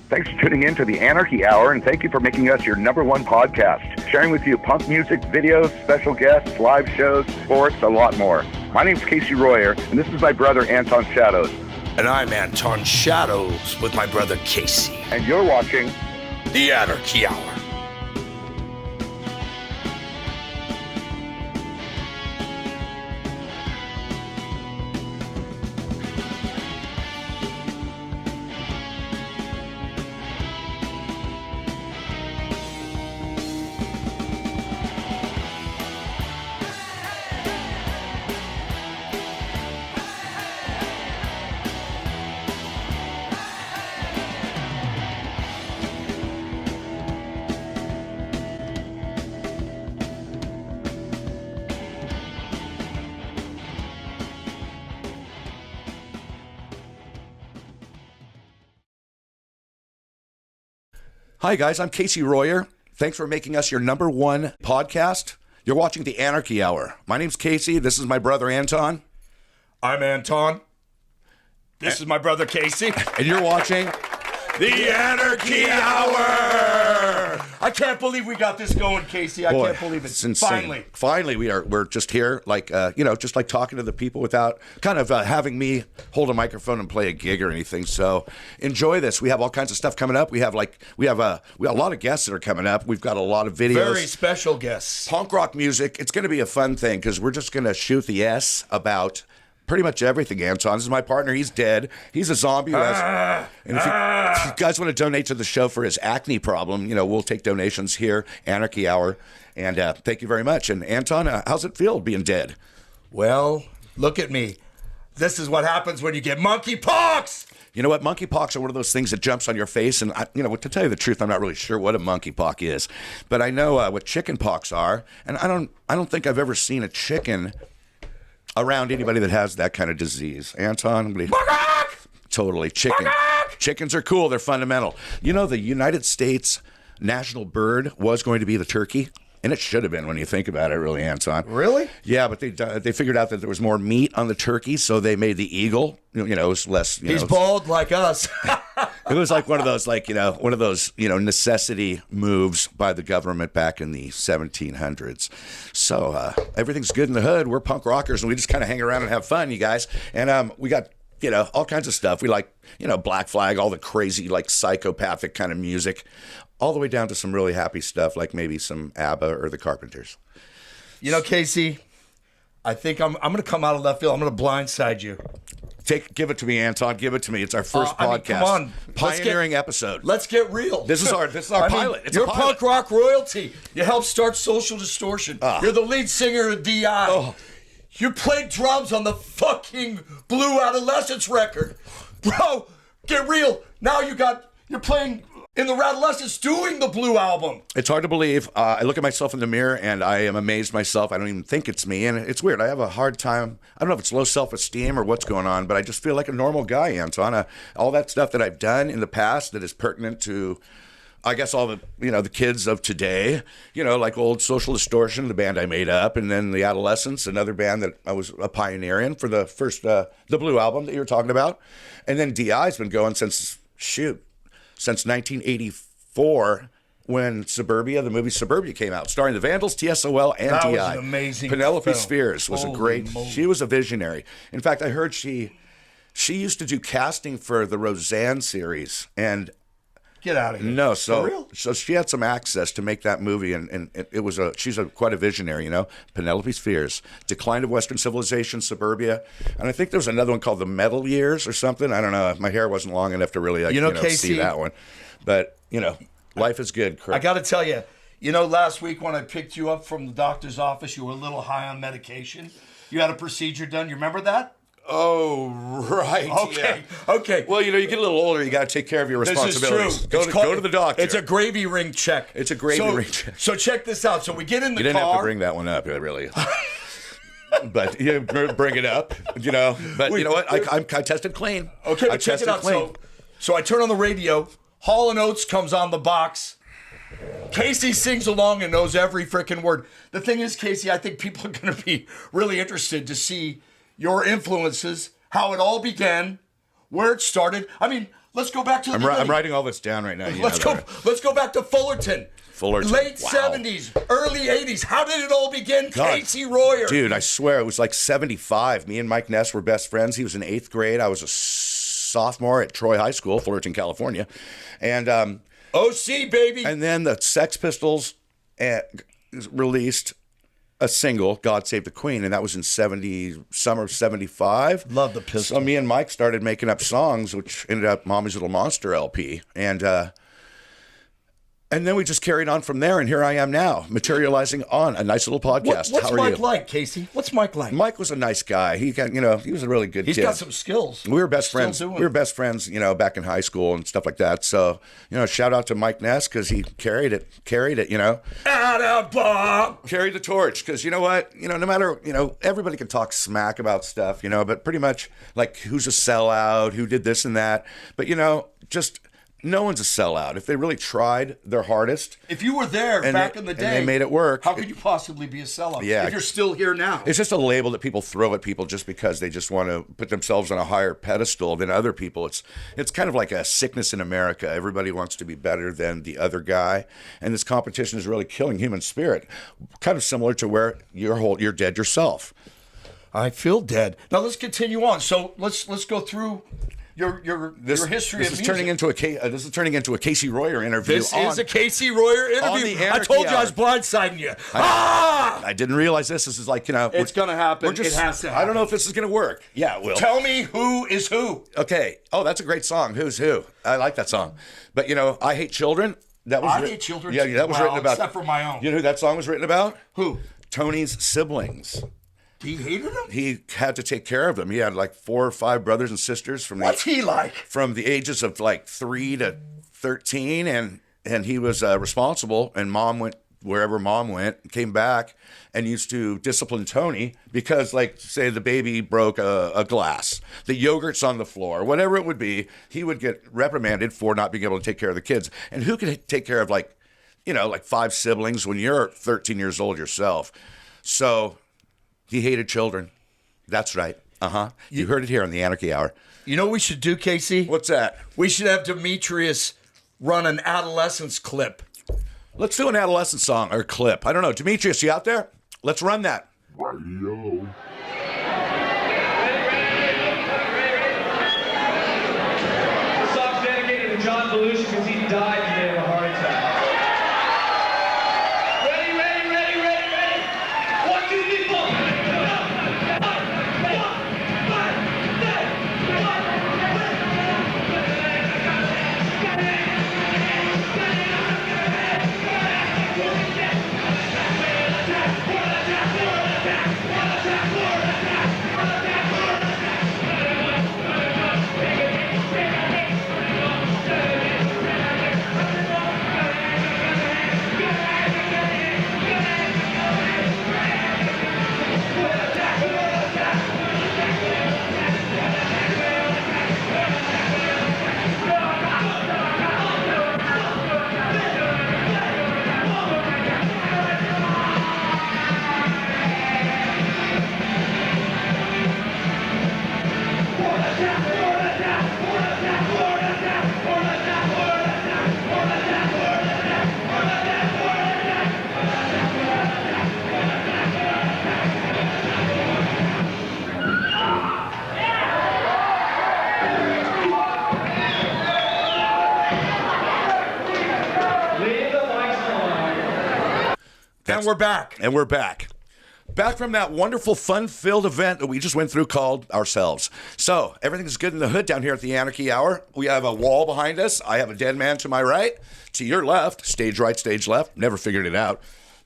Thanks for tuning in to the Anarchy Hour, and thank you for making us your number one podcast, sharing with you punk music, videos, special guests, live shows, sports, a lot more. My name's Casey Royer, and this is my brother Anton Shadows. And I'm Anton Shadows with my brother Casey. And you're watching the Anarchy Hour. Hi, guys. I'm Casey Royer. Thanks for making us your number one podcast. You're watching the Anarchy Hour. My name's Casey. This is my brother, Anton. I'm Anton. This is my brother, Casey. And you're watching the Anarchy Hour. I can't believe we got this going, Casey. I can't believe it. It's insane. Finally, we're just here, just like talking to the people without kind of having me hold a microphone and play a gig or anything. So enjoy this. We have all kinds of stuff coming up. We have a lot of guests that are coming up. We've got a lot of videos. Very special guests. Punk rock music. It's going to be a fun thing because we're just going to shoot the S about pretty much everything, Anton. This is my partner. He's dead. He's a zombie. And if you guys want to donate to the show for his acne problem, we'll take donations here, Anarchy Hour. And thank you very much. And Anton, how's it feel being dead? Well, look at me. This is what happens when you get monkeypox. You know what? Monkeypox are one of those things that jumps on your face. And, to tell you the truth, I'm not really sure what a monkeypox is. But I know what chickenpox are. And I don't think I've ever seen a chicken around anybody that has that kind of disease. Anton, totally. Chickens are cool. They're fundamental. The United States national bird was going to be the turkey, and it should have been when you think about it, really, Anton. Really? Yeah, but they figured out that there was more meat on the turkey, so they made the eagle. It was less. He's bald like us. It was like one of those, necessity moves by the government back in the 1700s. So everything's good in the hood. We're punk rockers, and we just kind of hang around and have fun, you guys. And we got, all kinds of stuff. We like, Black Flag, all the crazy, psychopathic kind of music, all the way down to some really happy stuff, like maybe some ABBA or the Carpenters. Casey, I think I'm going to come out of left field. I'm going to blindside you. Give it to me, Anton. Give it to me. It's our first podcast. Come on. Pioneering episode. Let's get real. This is our pilot. You're punk rock royalty. You helped start Social Distortion. You're the lead singer of DI. You played drums on the fucking Blue Adolescence record. Bro, get real. Now you're playing in the Adolescence doing the Blue album. It's hard to believe. I look at myself in the mirror and I am amazed myself. I don't even think it's me. And it's weird. I have a hard time. I don't know if it's low self-esteem or what's going on, but I just feel like a normal guy, Anton. All that stuff that I've done in the past that is pertinent to, I guess, all the, the kids of today, like old Social Distortion, the band I made up, and then the Adolescents, another band that I was a pioneer in for the first, the Blue album that you were talking about. And then DI's been going since 1984, when the movie Suburbia came out, starring the Vandals, TSOL, and that DI. That was an amazing Penelope film. Spheres was she was a visionary. In fact, I heard she used to do casting for the Roseanne series, and get out of here. No, For real? So she had some access to make that movie, and it was she's quite a visionary, Penelope Spheres, Decline of Western Civilization, Suburbia, and I think there was another one called The Metal Years or something. I don't know. My hair wasn't long enough to really Casey, see that one, but life is good. I got to tell you, last week when I picked you up from the doctor's office, you were a little high on medication. You had a procedure done. You remember that? Oh, right. Okay. Yeah. Okay. Well, you get a little older. You got to take care of your responsibilities. This is true. Go to the doctor. It's a gravy ring check. It's a gravy ring check. So check this out. So we get in the car. You didn't have to bring that one up, really. But you bring it up, But you know what? I tested clean. Okay, but check it out. So I turn on the radio. Hall & Oates comes on the box. Casey sings along and knows every freaking word. The thing is, Casey, I think people are going to be really interested to see your influences, how it all began, where it started. I mean, let's go back to the I'm writing all this down right now. Let's go back to Fullerton. Late Wow. 70s, early 80s. How did it all begin, God. Casey Royer? Dude, I swear, it was like 75. Me and Mike Ness were best friends. He was in 8th grade. I was a sophomore at Troy High School, Fullerton, California. And OC, baby. and then the Sex Pistols released a single, God Save the Queen, and that was in summer of 75. Love the Pistols. So me and Mike started making up songs, which ended up Mommy's Little Monster LP. And then we just carried on from there, and here I am now, materializing on a nice little podcast. What's How are Mike you? like, Casey? What's Mike like? Mike was a nice guy. He got, he was a really good He's kid. got some skills. We were best friends. doing We were best friends, back in high school and stuff like that. So, shout out to Mike Ness because he carried it, Carried the torch because you know what? No matter, everybody can talk smack about stuff, but pretty much like who's a sellout, who did this and that. But, just no one's a sellout. If they really tried their hardest. If you were there back in the day. And they made it work. How could you possibly be a sellout? Yeah. If you're still here now. It's just a label that people throw at people just because they just want to put themselves on a higher pedestal than other people. It's kind of like a sickness in America. Everybody wants to be better than the other guy, and this competition is really killing human spirit. Kind of similar to where you're dead yourself. I feel dead. Now let's continue on. So let's go through your history of music. This is turning into a Casey Royer interview. This is a Casey Royer interview. the I told you I Anarchy was blindsiding you. I didn't realize this. This is like, It's going to happen. It has to happen. I don't know if this is going to work. Yeah, it will. Tell me who is who. Okay. Oh, that's a great song. Who's Who? I like that song. But, I Hate Children. I Hate Children. Yeah, that was written about. Except for my own. You know who that song was written about? Who? Tony's siblings. He hated them? He had to take care of them. He had like 4 or 5 brothers and sisters What's he like? From the ages of like 3 to 13, and he was responsible. And Mom went wherever Mom went, came back, and used to discipline Tony because, like, say the baby broke a glass, the yogurt's on the floor, whatever it would be. He would get reprimanded for not being able to take care of the kids. And who could take care of like 5 siblings when you're 13 years old yourself? So. He hated children. That's right. You heard it here on the Anarchy Hour. You know what we should do, Casey? What's that? We should have Demetrius run an adolescence clip. Let's do an adolescent song or clip. I don't know. Demetrius, you out there? Let's run that. Radio. This song's dedicated to John Belushi because he died today of a heart attack. Ready. 1, 2, 3, 4. And we're back. And we're back. Back from that wonderful, fun-filled event that we just went through called Ourselves. So, everything's good in the hood down here at the Anarchy Hour. We have a wall behind us. I have a dead man to my right. To your left, stage right, stage left. Never figured it out.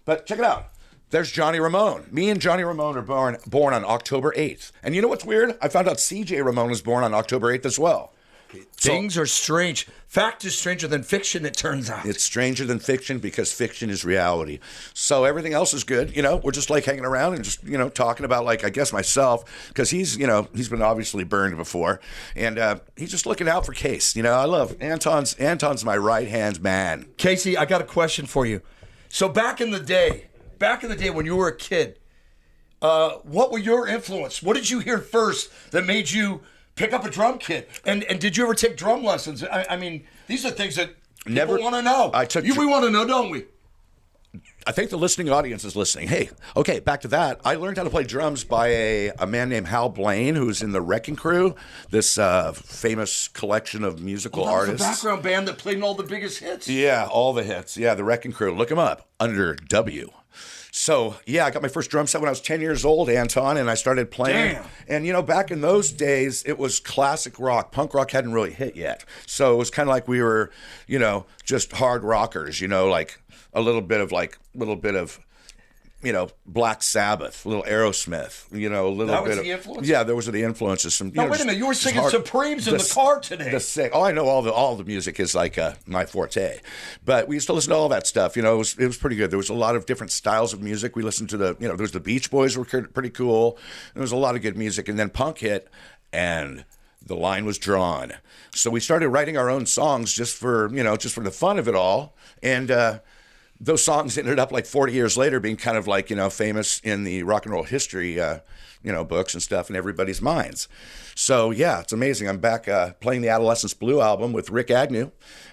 But check it out. There's Johnny Ramone. Me and Johnny Ramone are born on October 8th. And you know what's weird? I found out CJ Ramone was born on October 8th as well. Things are strange. Fact is stranger than fiction, it turns out. It's stranger than fiction because fiction is reality. So everything else is good. We're just like hanging around and just, talking about like, I guess myself, because he's been obviously burned before. And he's just looking out for Case. I love Anton's my right-hand man. Casey, I got a question for you. So back in the day when you were a kid, what were your influence? What did you hear first that made you pick up a drum kit. And did you ever take drum lessons? I mean, these are things that people want to know. We want to know, don't we? I think the listening audience is listening. Hey, okay, back to that. I learned how to play drums by a man named Hal Blaine, who's in the Wrecking Crew, this famous collection of musical artists. The background band that played all the biggest hits. Yeah, all the hits. Yeah, the Wrecking Crew. Look them up under W. So, yeah, I got my first drum set when I was 10 years old, Anton, and I started playing. Damn. And, you know, back in those days, it was classic rock. Punk rock hadn't really hit yet. So it was kind of like we were, you know, just hard rockers, you know, like a little bit of, you know, Black Sabbath, a little Aerosmith, you know, a little bit of... That was the influence? Yeah, those are the influences. Some, now, wait a minute, you were singing Supremes in the car today. I know all the music is like my forte. But we used to listen to all that stuff, you know, it was pretty good. There was a lot of different styles of music. We listened to there was the Beach Boys were pretty cool. There was a lot of good music. And then punk hit, and the line was drawn. So we started writing our own songs just for the fun of it all. And, those songs ended up like 40 years later being kind of like, you know, famous in the rock and roll history, books and stuff in everybody's minds. So, yeah, it's amazing. I'm back playing the Adolescence Blue album with Rick Agnew.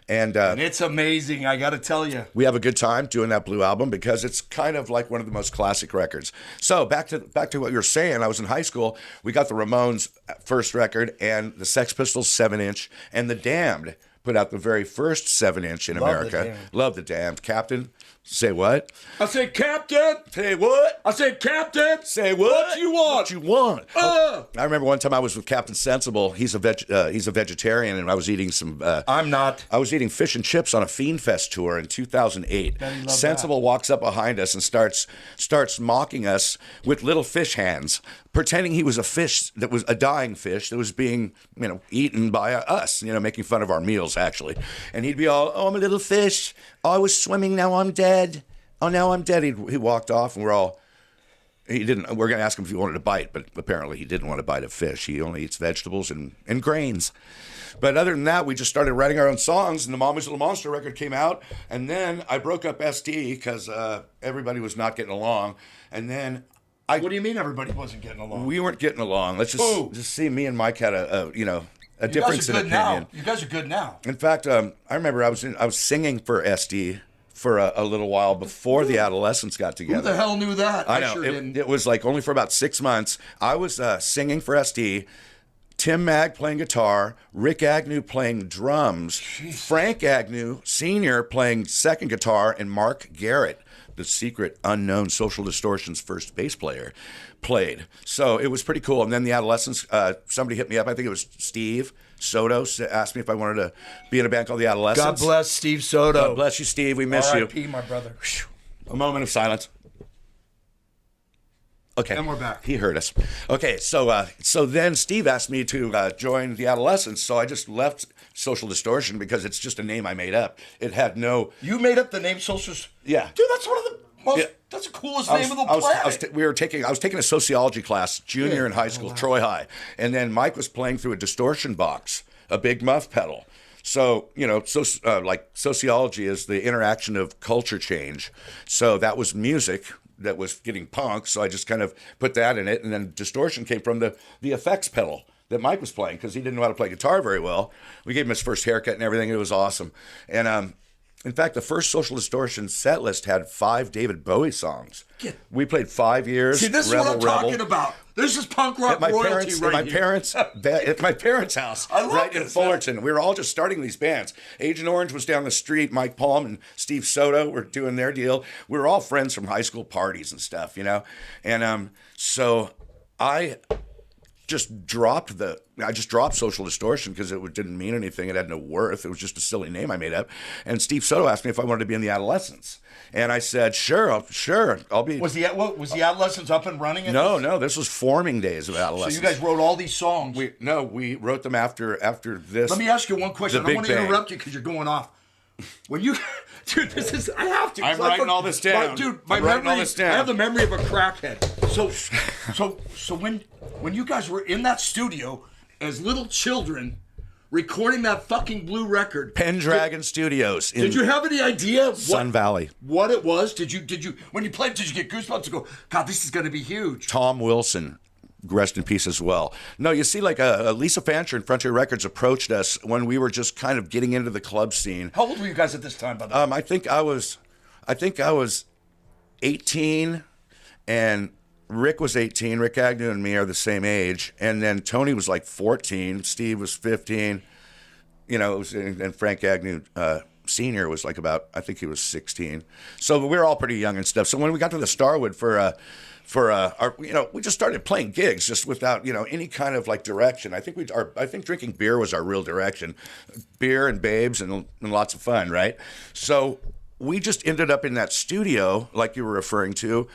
And it's amazing, I got to tell you. We have a good time doing that Blue album because it's kind of like one of the most classic records. So back to what you were saying, I was in high school. We got the Ramones' first record and the Sex Pistols 7-inch and the Damned put out the very first 7-inch in America. Love the Damned. Captain, say what? I said, Captain. Say what? I said, Captain. Say what? What you want? What you want? I remember one time I was with Captain Sensible. He's a vegetarian, and I was eating some... I'm not. I was eating fish and chips on a Fiend Fest tour in 2008. Sensible walks up behind us and starts mocking us with little fish hands, pretending he was a fish that was a dying fish that was being, eaten by us, making fun of our meals, actually. And he'd be all, oh, I'm a little fish. Oh, I was swimming, now I'm dead. Oh, now I'm dead. He walked off, and we're going to ask him if he wanted to bite, but apparently he didn't want to bite a fish. He only eats vegetables and grains. But other than that, we just started writing our own songs, and the Mommy's Little Monster record came out, and then I broke up SD because everybody was not getting along, and then... What do you mean everybody wasn't getting along? We weren't getting along. Let's just see. Me and Mike had a difference in opinion. You guys are good now. In fact, I remember I was singing for SD for a little while before the Adolescents got together. Who the hell knew that? I know. Sure didn't. It was like only for about 6 months. I was singing for SD. Tim Mag playing guitar, Rick Agnew playing drums, Frank Agnew Sr. playing second guitar, and Mark Garrett, the secret unknown Social Distortion's first bass player, played. So it was pretty cool. And then the Adolescents, somebody hit me up. I think it was Steve Soto, asked me if I wanted to be in a band called the Adolescents. God bless Steve Soto. God bless you, Steve. We miss you. R.I.P., my brother. A moment of silence. Okay. And we're back. He heard us. Okay, so then Steve asked me to join the Adolescents, so I just left Social Distortion because it's just a name I made up. It had no... You made up the name Social... Yeah. Dude, that's one of the most... Yeah. That's the coolest name of the planet. I was taking a sociology class, junior in high school, Troy High, and then Mike was playing through a distortion box, a big muff pedal. So, sociology is the interaction of culture change. So that was music that was getting punk, so I just kind of put that in it, and then distortion came from the effects pedal that Mike was playing because he didn't know how to play guitar very well. We gave him his first haircut and everything. It was awesome. And in fact, the first Social Distortion set list had 5 David Bowie songs. We played 5 years. See, this is what I'm talking about. This is punk rock royalty at my parents' house, right in Fullerton. We were all just starting these bands. Agent Orange was down the street. Mike Palm and Steve Soto were doing their deal. We were all friends from high school parties and stuff, And so I just dropped Social Distortion because it didn't mean anything. It had no worth. It was just a silly name I made up. And Steve Soto asked me if I wanted to be in the Adolescents. And I said, sure, I'll be. Was the Adolescents up and running? No, this was forming days of Adolescents. So you guys wrote all these songs? We wrote them after this. Let me ask you one question. I don't want to interrupt you because you're going off. When you, dude, I have to. I'm writing all this down. My memory. I have the memory of a crackhead. So when you guys were in that studio as little children, recording that fucking blue record, Pendragon Studios. Did you have any idea Sun Valley? What it was? Did you when you played? Did you get goosebumps to go? God, this is going to be huge. Tom Wilson rest in peace as well. No, you see, like Lisa Fancher and Frontier Records approached us when we were just kind of getting into the club scene. How old were you guys at this time, by the way? I think I was 18, and Rick was 18. Rick Agnew and me are the same age, and then Tony was like 14. Steve was 15. You know, and Frank Agnew Senior was like I think he was 16. So we were all pretty young and stuff. So when we got to the Starwood for our, we just started playing gigs just without, any kind of like direction. I think drinking beer was our real direction, beer and babes and lots of fun, right? So we just ended up in that studio, like you were referring to,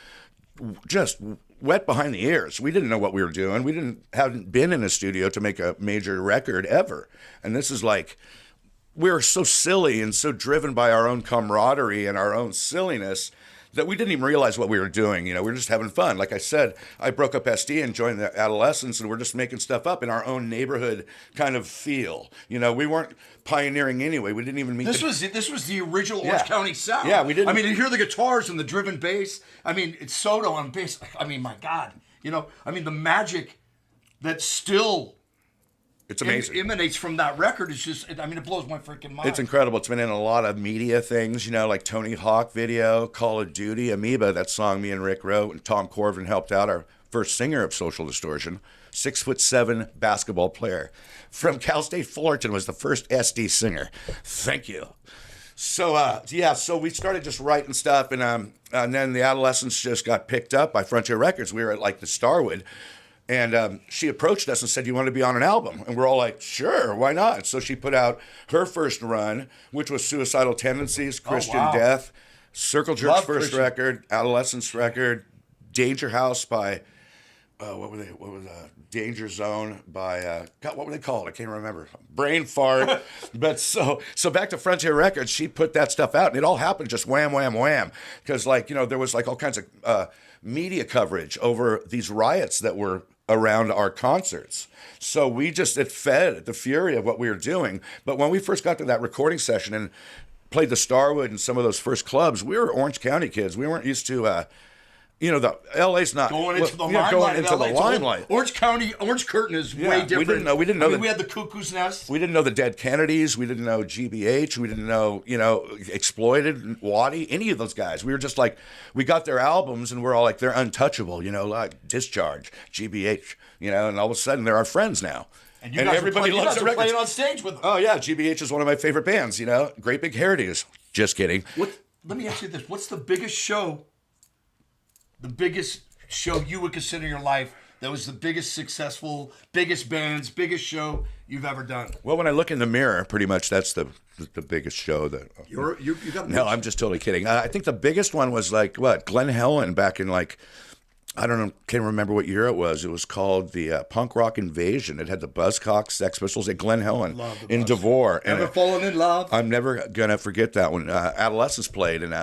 just wet behind the ears. We didn't know what we were doing. We hadn't been in a studio to make a major record ever. And this is like, we were so silly and so driven by our own camaraderie and our own silliness that we didn't even realize what we were doing. We were just having fun. Like I said, I broke up SD and joined the Adolescents, and we're just making stuff up in our own neighborhood kind of feel. We weren't pioneering anyway. We didn't even meet. This was the original Orange County sound. Yeah, we didn't. I mean, you hear the guitars and the driven bass. I mean, it's Soto on bass. I mean, my God. The magic that still it's amazing. Emanates from that record is just, it blows my freaking mind. It's incredible. It's been in a lot of media things, like Tony Hawk video, Call of Duty, Amoeba, that song me and Rick wrote, and Tom Corvin helped out, our first singer of Social Distortion, 6'7" basketball player from Cal State Fullerton, was the first SD singer. Thank you. So, so we started just writing stuff, and then the Adolescents just got picked up by Frontier Records. We were at like the Starwood. And she approached us and said, "You want to be on an album?" And we're all like, "Sure, why not?" So she put out her first run, which was Suicidal Tendencies, Christian Death, Circle Jerk's first record, Adolescence record, Danger House by, Danger Zone by, God, what were they called? I can't remember. Brain fart. But so back to Frontier Records, she put that stuff out, and it all happened just wham, wham, wham. Because, there was all kinds of media coverage over these riots that were around our concerts. So it fed the fury of what we were doing. But when we first got to that recording session and played the Starwood and some of those first clubs, we were Orange County kids. We weren't used to, the LA's not going into the limelight. Going into the limelight. Orange County, Orange Curtain is way different. We didn't know. We had the Cuckoo's Nest. We didn't know the Dead Kennedys. We didn't know GBH. We didn't know, Exploited, Waddy, any of those guys. We were just like, we got their albums and we're all like, they're untouchable, like Discharge, GBH, and all of a sudden they're our friends now. And everybody loves the records. Playing on stage with them. Oh yeah, GBH is one of my favorite bands. Great Big Hairdos. Just kidding. Let me ask you this: what's the biggest show? The biggest show you would consider in your life that was the biggest successful, biggest bands, biggest show you've ever done? Well, when I look in the mirror, pretty much that's the biggest show that. You got. No, I'm just totally kidding. I think the biggest one was Glenn Helen back in I don't know, can't remember what year it was. It was called the Punk Rock Invasion. It had the Buzzcocks, Sex Pistols, and Glenn Helen in Devore. Ever fallen in love? I'm never gonna forget that one. Adolescents played, and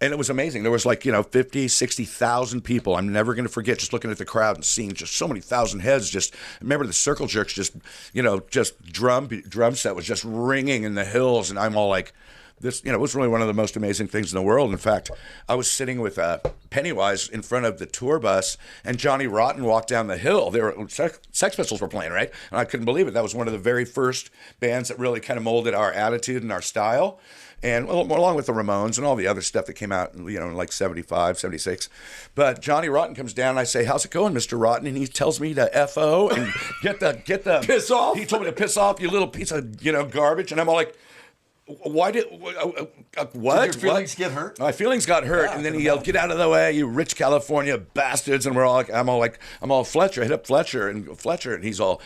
it was amazing. There was 50, 60,000 people. I'm never going to forget just looking at the crowd and seeing just so many thousand heads. Just remember the Circle Jerks, just drum set was just ringing in the hills. And I'm all like, this, it was really one of the most amazing things in the world. In fact, I was sitting with Pennywise in front of the tour bus, and Johnny Rotten walked down the hill. Sex Pistols were playing, right? And I couldn't believe it. That was one of the very first bands that really kind of molded our attitude and our style. And along with the Ramones and all the other stuff that came out, in 75, 76. But Johnny Rotten comes down and I say, "How's it going, Mr. Rotten?" And he tells me to F-O and get the piss off. He told me to piss off, you little piece of, garbage. And I'm all like, what? Did your feelings get hurt? My feelings got hurt. And then he yelled, "Get out of the way, you rich California bastards." And I'm all Fletcher. I hit up Fletcher, and he's all,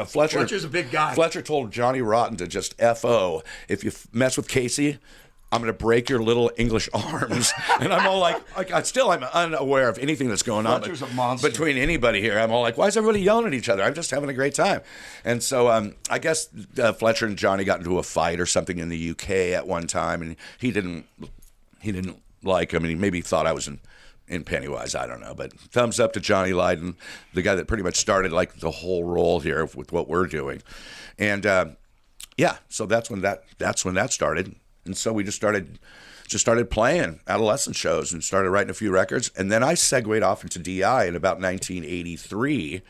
Fletcher's a big guy. Fletcher told Johnny Rotten to just F-O. If you mess with Casey, I'm going to break your little English arms. And I'm all like I'm unaware of anything that's going on Fletcher's a monster. Between anybody here. I'm all like, why is everybody yelling at each other? I'm just having a great time. And so I guess Fletcher and Johnny got into a fight or something in the UK at one time, and he didn't like him, and he maybe thought I was in Pennywise, I don't know, but thumbs up to Johnny Lydon, the guy that pretty much started the whole role here with what we're doing, and so that's when that started, and so we just started just started playing adolescent shows and started writing a few records. And then I segued off into DI in about 1983.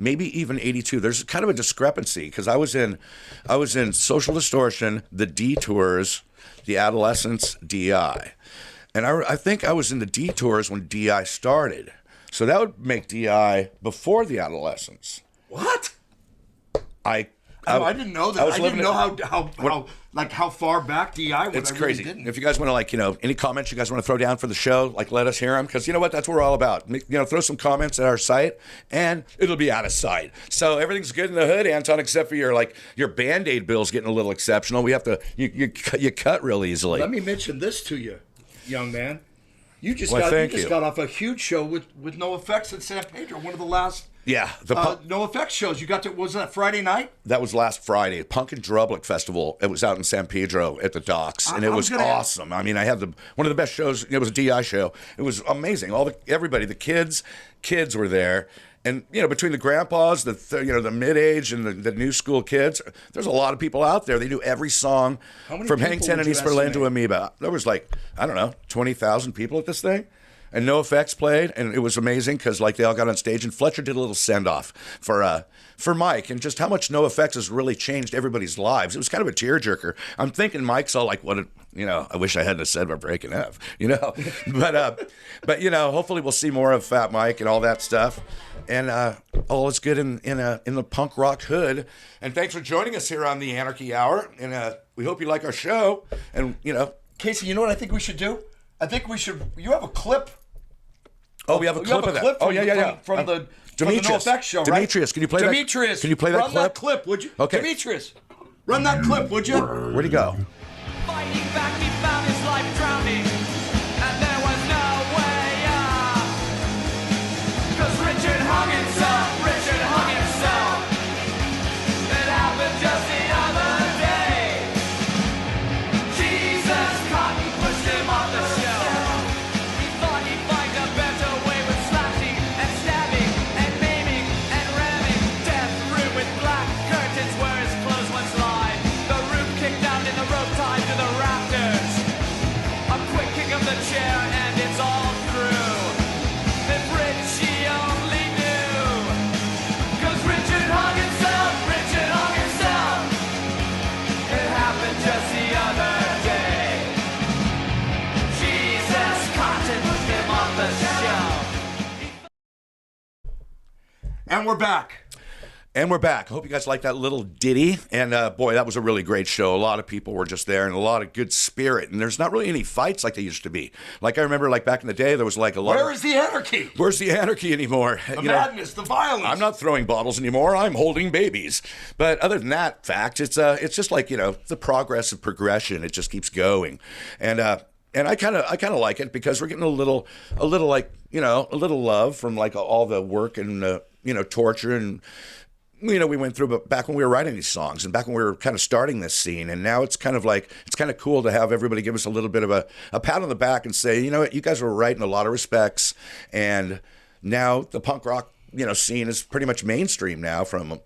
Maybe even 82. There's kind of a discrepancy because I was in Social Distortion, the Detours, the Adolescents, DI. And I think I was in the Detours when DI started. So that would make DI before the Adolescents. What? I didn't know that. I didn't know how far back DI was. It's I crazy. Really didn't. If you guys want to any comments you guys want to throw down for the show, let us hear them, because you know what, that's what we're all about. Throw some comments at our site, and it'll be out of sight. So everything's good in the hood, Anton, except for your Band-Aid bill's getting a little exceptional. We have to you cut real easily. Let me mention this to you, young man. You just got off a huge show with No Effects in San Pedro, one of the last. Yeah, No Effects shows. You got to, was that Friday night? That was last Friday. Punk and Drublic Festival. It was out in San Pedro at the docks, and it was awesome. I mean, I had one of the best shows. It was a DI show. It was amazing. Everybody, the kids were there, and between the grandpas, the mid-age, and the new school kids, there's a lot of people out there. They knew every song from Hang Ten and East Berlin to Amoeba. There was 20,000 people at this thing. And No Effects played, and it was amazing because they all got on stage, and Fletcher did a little send-off for Mike, and just how much No Effects has really changed everybody's lives. It was kind of a tearjerker. I'm thinking Mike's all like, I wish I hadn't said we're breaking up, but hopefully we'll see more of Fat Mike and all that stuff, and all is good in the punk rock hood. And thanks for joining us here on the Anarchy Hour, and we hope you like our show. And Casey, you know what I think we should do? I think we should. You have a clip. Oh, we have a clip of that. From the Demetrius. No Effects show, right? Demetrius, can you play Demetrius, that? Can you play that run clip? That clip, would you? Okay. Demetrius, run that clip, would you? Where'd he go? Fighting back, he found his life drowning, and there was no way out. 'Cause Richard hung himself. It happened just the other day. Jesus Cotton pushed him off the shelf. He thought he'd find a better way with slashing and stabbing and maiming and ramming. Death room with black curtains where his clothes once lie. The roof kicked out and the rope tied to the rafters. A quick kick of the chair and it's all through. If Richie only knew. 'Cause Richard hung himself. It happened just the other day. Jesus Cotton pushed him off the shelf. And we're back. I hope you guys like that little ditty. And boy, that was a really great show. A lot of people were just there, and a lot of good spirit. And there's not really any fights like they used to be. I remember, back in the day, there was a lot. Where is the anarchy? Where's the anarchy anymore? The madness, the violence. I'm not throwing bottles anymore. I'm holding babies. But other than that fact, it's just the progressive progression. It just keeps going, and I kind of like it because we're getting a little love from all the work and torture and. We went through back when we were writing these songs and back when we were kind of starting this scene. And now it's kind of cool to have everybody give us a little bit of a pat on the back and say, you know what, you guys were right in a lot of respects. And now the punk rock, scene is pretty much mainstream now, from,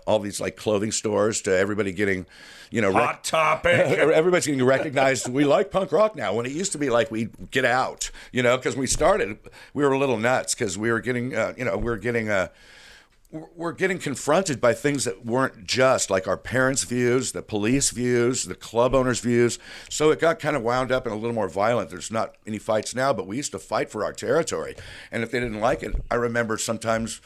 all these clothing stores to everybody getting, Hot Topic. Everybody's getting recognized. We like punk rock now, when it used to be we get out, because we started, we were a little nuts because we were getting, we're getting confronted by things that weren't just our parents' views, the police views, the club owners' views. So it got kind of wound up and a little more violent. There's not any fights now, but we used to fight for our territory. And if they didn't like it, I remember sometimes,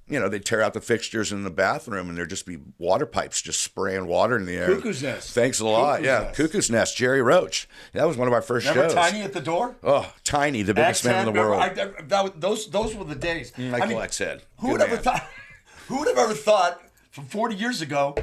they'd tear out the fixtures in the bathroom and there'd just be water pipes just spraying water in the air. Cuckoo's Nest. Thanks a lot. Cuckoo's Nest, Jerry Roach. That was one of our first shows. Tiny at the door? Oh, Tiny, the biggest man in the world. Those were the days. Michael X head. Who would have ever thought from 40 years ago?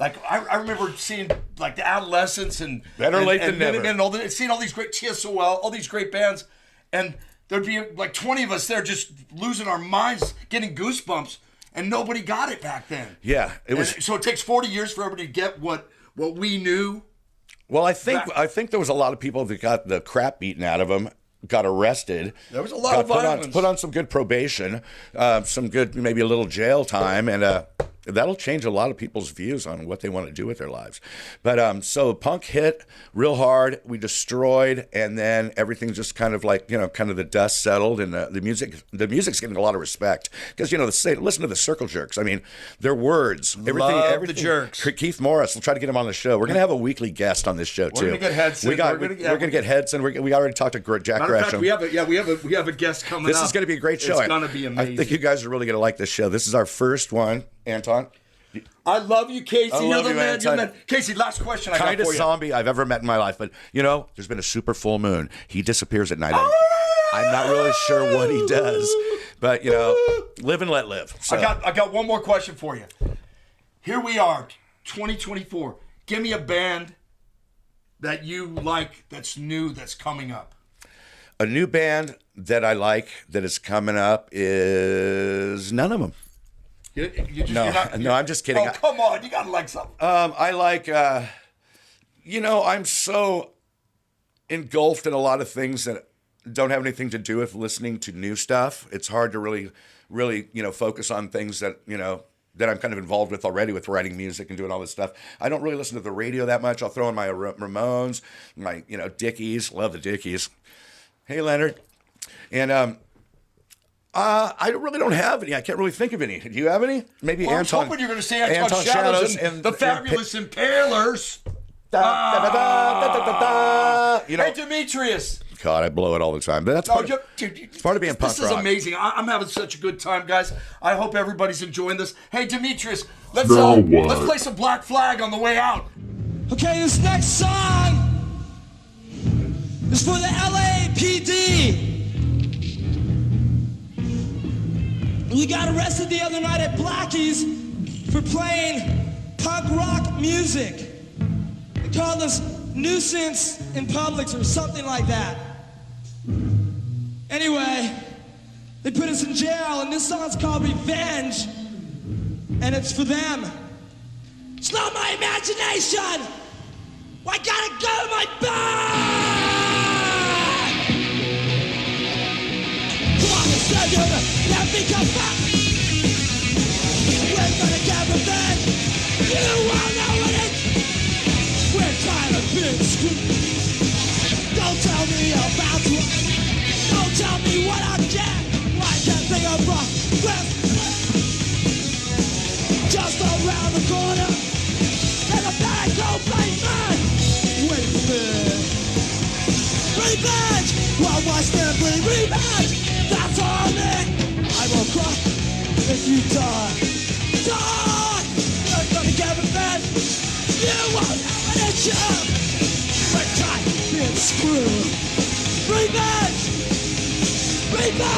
I remember seeing the Adolescents and Better Late Than Never, and seeing all these great TSOL, all these great bands, and there'd be 20 of us there just losing our minds, getting goosebumps, and nobody got it back then. Yeah, it was. So it takes 40 years for everybody to get what we knew. Well, I think there was a lot of people that got the crap beaten out of them. Got arrested. There was a lot of violence. Put on some good probation, some good, maybe a little jail time, and that'll change a lot of people's views on what they want to do with their lives. But so punk hit real hard, we destroyed, and then everything just kind of like, kind of the dust settled, and the music's getting a lot of respect because listen to the Circle Jerks. I mean, their words, everything. The Jerks. Keith Morris, we'll try to get him on the show. We're gonna have a weekly guest on this show too. We're gonna get Hedson. We're gonna get Hedson. We already talked to Jack Matter of fact, Gresham. we have a guest coming up. This is going to be a great show. It's going to be amazing. I think you guys are really going to like this show. This is our first one, Anton. I love you, Casey. I You're love the you, man. Anton. You're the man. Casey, last question I got Kindest for you. zombie I've ever met in my life. But, there's been a super full moon. He disappears at night. I'm not really sure what he does. But, live and let live. So. I got one more question for you. Here we are, 2024. Give me a band that you like that's new, that's coming up. A new band that I like that is coming up is none of them. No, I'm just kidding. Oh, come on. You got to like something. I like, I'm so engulfed in a lot of things that don't have anything to do with listening to new stuff. It's hard to really, focus on things that, that I'm kind of involved with already with writing music and doing all this stuff. I don't really listen to the radio that much. I'll throw in my Ramones, my, Dickies. Love the Dickies. Hey, Leonard. And I really don't have any. I can't really think of any. Do you have any? Maybe Well, Anton. I was hoping you were going to say Anton Shadows and the Fabulous Impalers. Hey, Demetrius. God, I blow it all the time. But that's part, it's part of being punk rock. This is amazing. I'm having such a good time, guys. I hope everybody's enjoying this. Hey, Demetrius, let's play some Black Flag on the way out. Okay, this next song is for the LAPD. We got arrested the other night at Blackie's for playing punk rock music. They called us nuisance in Publix or something like that. Anyway, they put us in jail, and this song's called Revenge, and it's for them. It's not my imagination! I gotta go to my bed! Come on, let's go to the let me come back! We're gonna get revenge! You all know what it's... We're tired of being screwed! Don't tell me about what... Don't tell me what I get! I can't think of a... Just around the corner, and a bad cold blade man. Wait for me. Revenge! Well, why stand for revenge? That's all me. I will cry if you die. Die! You're gonna get revenge. You won't have an job. We're tired of being screwed. Revenge! Revenge!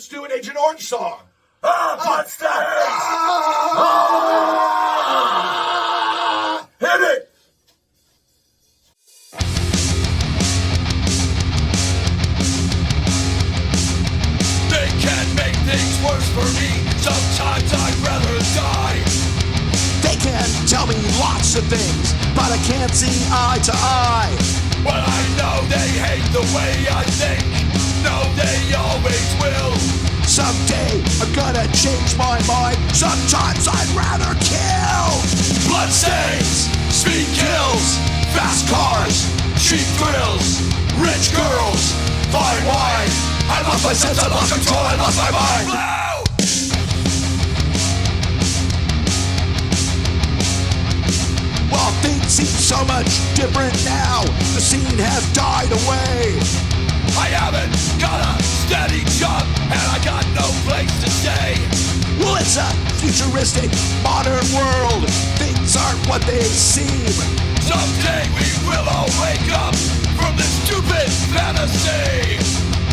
let's do an Agent Orange song. Bloodstains! Hit it! They can make things worse for me. Sometimes I'd rather die. They can tell me lots of things, but I can't see eye to eye. But I know they hate the way I think. No, they always will. Someday I'm gonna change my mind. Sometimes I'd rather kill. Bloodstains, speed kills, fast cars, cheap thrills, rich girls, fine wine. I lost my sense, I lost control, I lost my mind. While things seem so much different now, the scene has died away. I haven't got a steady job, and I got no place to stay. Well, it's a futuristic, modern world. Things aren't what they seem. Someday we will all wake up from this stupid fantasy.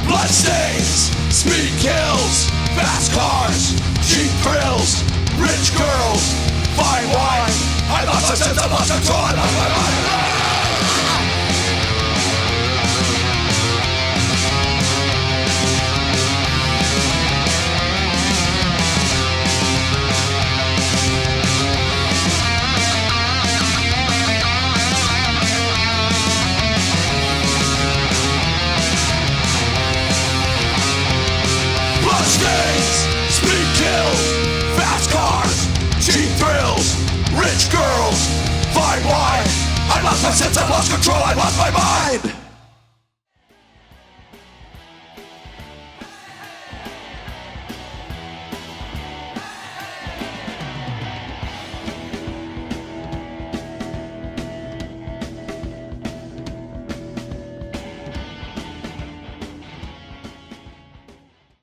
Bloodstains, speed kills, fast cars, cheap thrills, rich girls, fine wine. I lost my sense, I lost control, I lost my mind. Bloodstains, speed kills, fast cars, cheap thrills, rich girls, fine wine. I lost my sense, I lost control, I lost my mind.